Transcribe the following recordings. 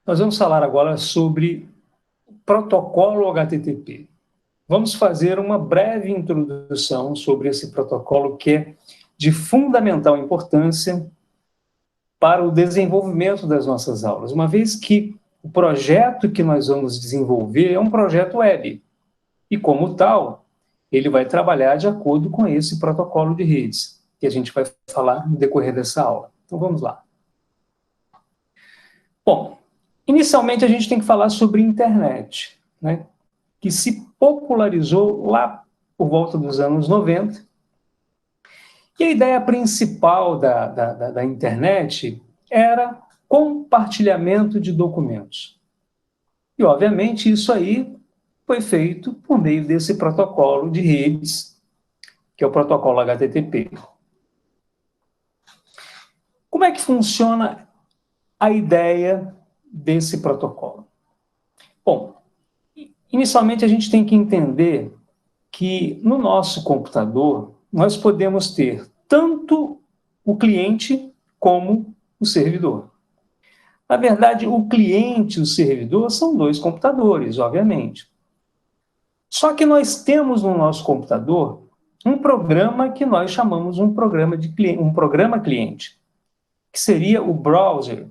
Nós vamos falar agora sobre o protocolo HTTP. Vamos fazer uma breve introdução sobre esse protocolo que é de fundamental importância para o desenvolvimento das nossas aulas, uma vez que o projeto que nós vamos desenvolver é um projeto web, e como tal, ele vai trabalhar de acordo com esse protocolo de redes, que a gente vai falar no decorrer dessa aula. Então vamos lá. Bom, inicialmente a gente tem que falar sobre internet, né, que se popularizou lá por volta dos anos 90. E a ideia principal da internet era compartilhamento de documentos. E, obviamente, isso aí foi feito por meio desse protocolo de redes, que é o protocolo HTTP. Como é que funciona a ideia desse protocolo? Bom, inicialmente a gente tem que entender que no nosso computador nós podemos ter tanto o cliente como o servidor. Na verdade, o cliente e o servidor são dois computadores, obviamente. Só que nós temos no nosso computador um programa que nós chamamos um programa cliente, que seria o browser,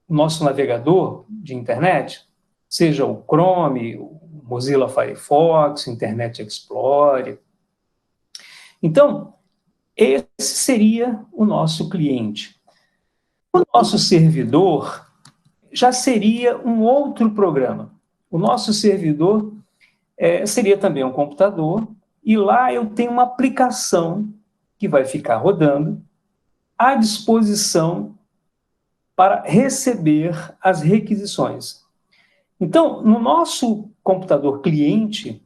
o nosso navegador de internet, seja o Chrome, o Mozilla Firefox, Internet Explorer. Então, esse seria o nosso cliente. O nosso servidor já seria um outro programa. O nosso servidor seria também um computador, e lá eu tenho uma aplicação que vai ficar rodando à disposição para receber as requisições. Então, no nosso computador cliente,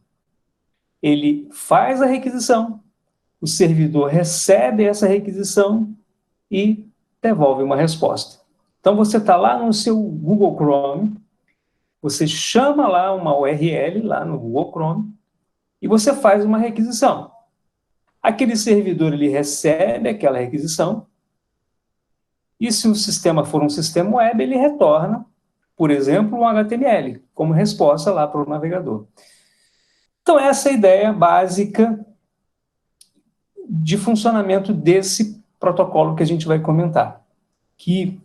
ele faz a requisição, o servidor recebe essa requisição e devolve uma resposta. Então, você está lá no seu Google Chrome, você chama lá uma URL, lá no Google Chrome, e você faz uma requisição. Aquele servidor, ele recebe aquela requisição, e se o sistema for um sistema web, ele retorna, por exemplo, um HTML, como resposta lá para o navegador. Então, essa é a ideia básica de funcionamento desse protocolo que a gente vai comentar, que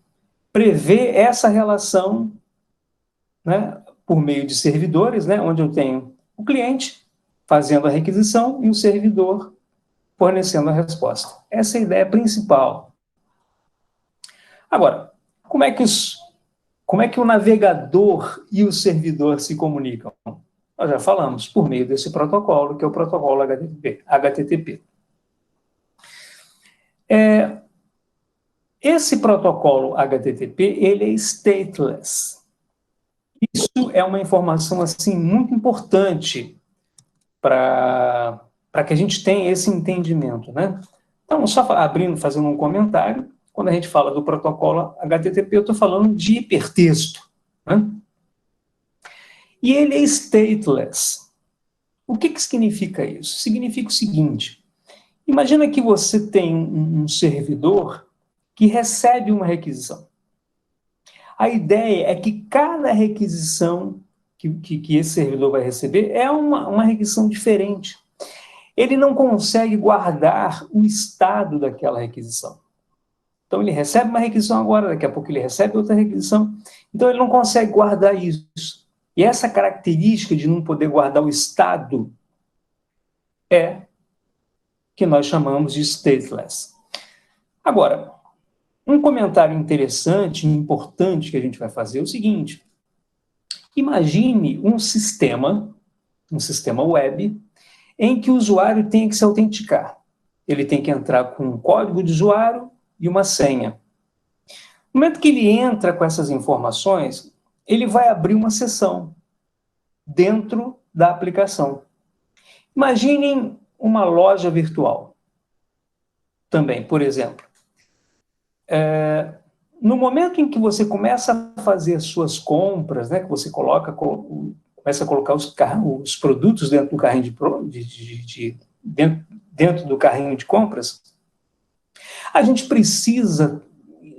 prevê essa relação, né, por meio de servidores, né, onde eu tenho o cliente fazendo a requisição e o servidor fornecendo a resposta. Essa é a ideia principal. Agora, como é que o navegador e o servidor se comunicam? Nós já falamos, por meio desse protocolo, que é o protocolo HTTP. Esse protocolo HTTP, ele é stateless. Isso é uma informação assim, muito importante para que a gente tenha esse entendimento, né? Então, só abrindo, fazendo um comentário, quando a gente fala do protocolo HTTP, eu estou falando de hipertexto, né? E ele é stateless. O que significa isso? Significa o seguinte: imagina que você tem um servidor que recebe uma requisição. A ideia é que cada requisição que esse servidor vai receber é uma requisição diferente. Ele não consegue guardar o estado daquela requisição. Então, ele recebe uma requisição agora, daqui a pouco ele recebe outra requisição. Então, ele não consegue guardar isso. E essa característica de não poder guardar o estado é que nós chamamos de stateless. Agora, um comentário interessante e importante que a gente vai fazer é o seguinte: imagine um sistema web, em que o usuário tem que se autenticar. Ele tem que entrar com um código de usuário e uma senha. No momento que ele entra com essas informações, ele vai abrir uma sessão dentro da aplicação. Imaginem uma loja virtual. Também, por exemplo. No momento em que você começa a fazer suas compras, né, que você começa a colocar os produtos dentro do carrinho dentro do carrinho de compras, a gente precisa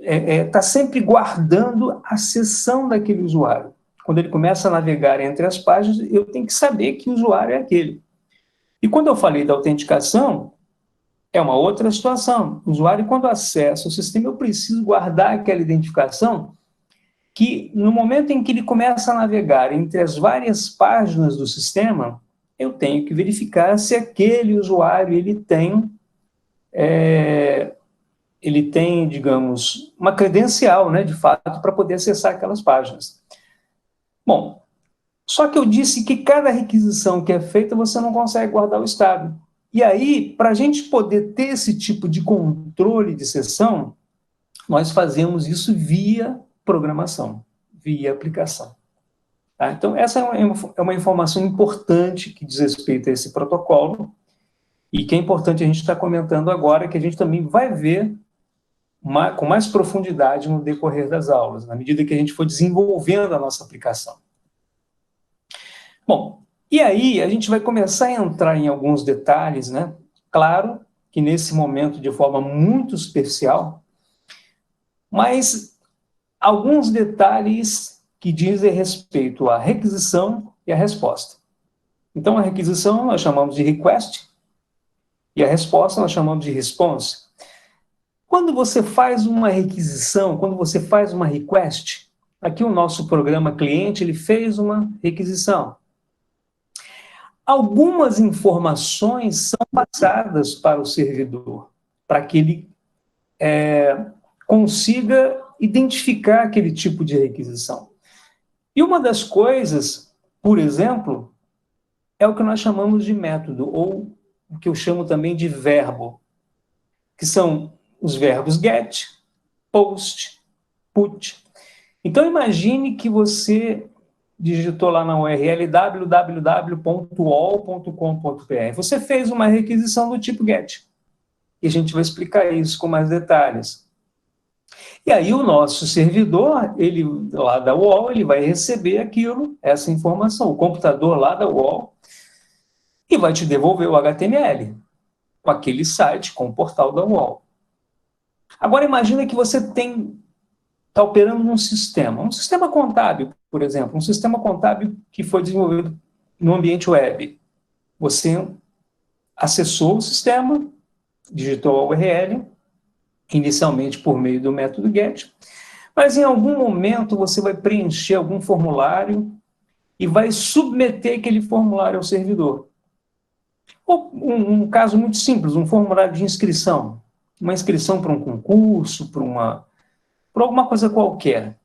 está sempre guardando a seção daquele usuário. Quando ele começa a navegar entre as páginas, eu tenho que saber que usuário é aquele. E quando eu falei da autenticação, é uma outra situação. O usuário, quando acessa o sistema, eu preciso guardar aquela identificação que, no momento em que ele começa a navegar entre as várias páginas do sistema, eu tenho que verificar se aquele usuário ele tem, digamos, uma credencial, né, de fato, para poder acessar aquelas páginas. Bom, só que eu disse que cada requisição que é feita, você não consegue guardar o estado. E aí, para a gente poder ter esse tipo de controle de sessão, nós fazemos isso via programação, via aplicação. Tá? Então, essa é uma informação importante que diz respeito a esse protocolo, e que é importante a gente estar comentando agora, que a gente também vai ver com mais profundidade no decorrer das aulas, na medida que a gente for desenvolvendo a nossa aplicação. Bom, e aí a gente vai começar a entrar em alguns detalhes, né? Claro que nesse momento de forma muito superficial, mas alguns detalhes que dizem respeito à requisição e à resposta. Então, a requisição nós chamamos de request e a resposta nós chamamos de response. Quando você faz uma requisição, quando você faz uma request, aqui o nosso programa cliente, ele fez uma requisição. Algumas informações são passadas para o servidor, para que ele consiga identificar aquele tipo de requisição. E uma das coisas, por exemplo, é o que nós chamamos de método, ou o que eu chamo também de verbo, que são os verbos get, post, put. Então, imagine que você digitou lá na URL www.ol.com.br. Você fez uma requisição do tipo get. E a gente vai explicar isso com mais detalhes. E aí o nosso servidor, ele lá da UOL, ele vai receber aquilo, essa informação, o computador lá da UOL, e vai te devolver o HTML, com aquele site, com o portal da UOL. Agora imagina que você está operando num sistema, um sistema contábil, por exemplo, um sistema contábil que foi desenvolvido no ambiente web. Você acessou o sistema, digitou a URL, inicialmente por meio do método GET, mas em algum momento você vai preencher algum formulário e vai submeter aquele formulário ao servidor. Ou um caso muito simples, um formulário de inscrição, uma inscrição para um concurso, para alguma coisa qualquer.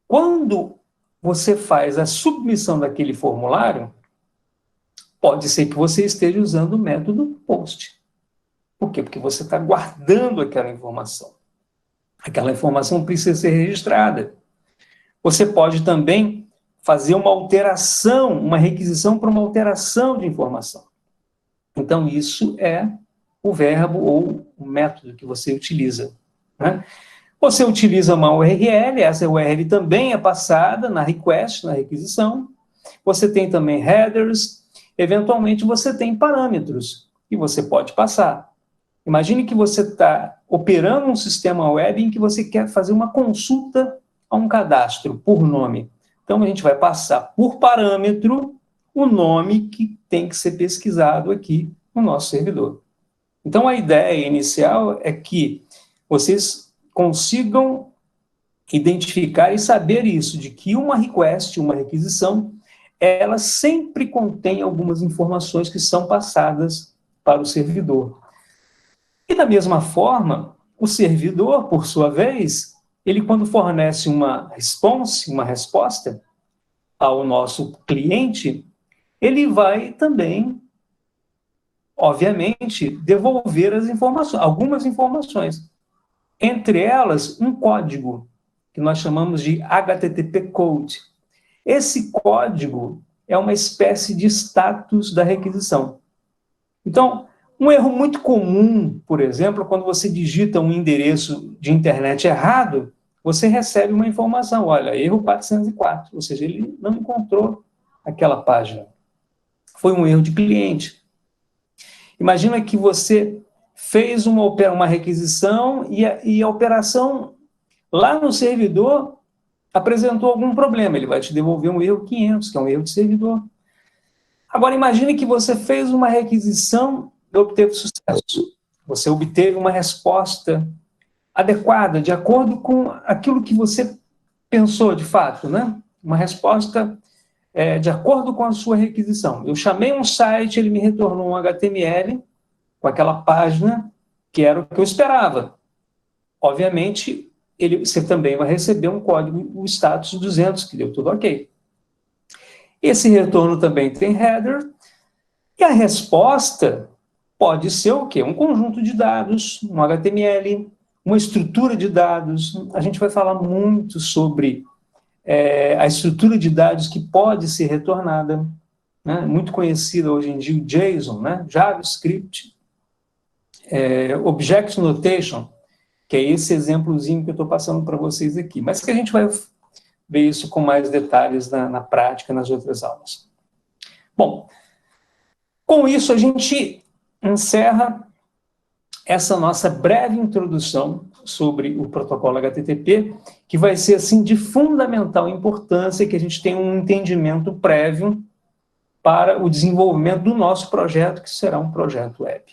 Quando você faz a submissão daquele formulário, pode ser que você esteja usando o método POST. Por quê? Porque você está guardando aquela informação. Aquela informação precisa ser registrada. Você pode também fazer uma alteração, uma requisição para uma alteração de informação. Então, isso é o verbo ou o método que você utiliza, né? Você utiliza uma URL, essa URL também é passada na request, na requisição. Você tem também headers, eventualmente você tem parâmetros que você pode passar. Imagine que você está operando um sistema web em que você quer fazer uma consulta a um cadastro por nome. Então, a gente vai passar por parâmetro o nome que tem que ser pesquisado aqui no nosso servidor. Então, a ideia inicial é que vocês consigam identificar e saber isso, de que uma request, uma requisição, ela sempre contém algumas informações que são passadas para o servidor. E da mesma forma, o servidor, por sua vez, ele quando fornece uma response, uma resposta ao nosso cliente, ele vai também, obviamente, devolver as informações, algumas informações. Entre elas, um código, que nós chamamos de HTTP Code. Esse código é uma espécie de status da requisição. Então, um erro muito comum, por exemplo, quando você digita um endereço de internet errado, você recebe uma informação, olha, erro 404, ou seja, ele não encontrou aquela página. Foi um erro de cliente. Imagina que você fez uma requisição e a operação lá no servidor apresentou algum problema, ele vai te devolver um erro 500, que é um erro de servidor. Agora, imagine que você fez uma requisição e obteve sucesso. Você obteve uma resposta adequada, de acordo com aquilo que você pensou de fato, né? Uma resposta de acordo com a sua requisição. Eu chamei um site, ele me retornou um HTML com aquela página que era o que eu esperava. Obviamente, você também vai receber um código, o status 200, que deu tudo ok. Esse retorno também tem header, e a resposta pode ser o quê? Um conjunto de dados, um HTML, uma estrutura de dados. A gente vai falar muito sobre a estrutura de dados que pode ser retornada, né? Muito conhecida hoje em dia, o JSON, né? JavaScript, Object Notation, que é esse exemplozinho que eu estou passando para vocês aqui, mas que a gente vai ver isso com mais detalhes na prática, nas outras aulas. Bom, com isso a gente encerra essa nossa breve introdução sobre o protocolo HTTP, que vai ser, assim, de fundamental importância que a gente tenha um entendimento prévio para o desenvolvimento do nosso projeto, que será um projeto web.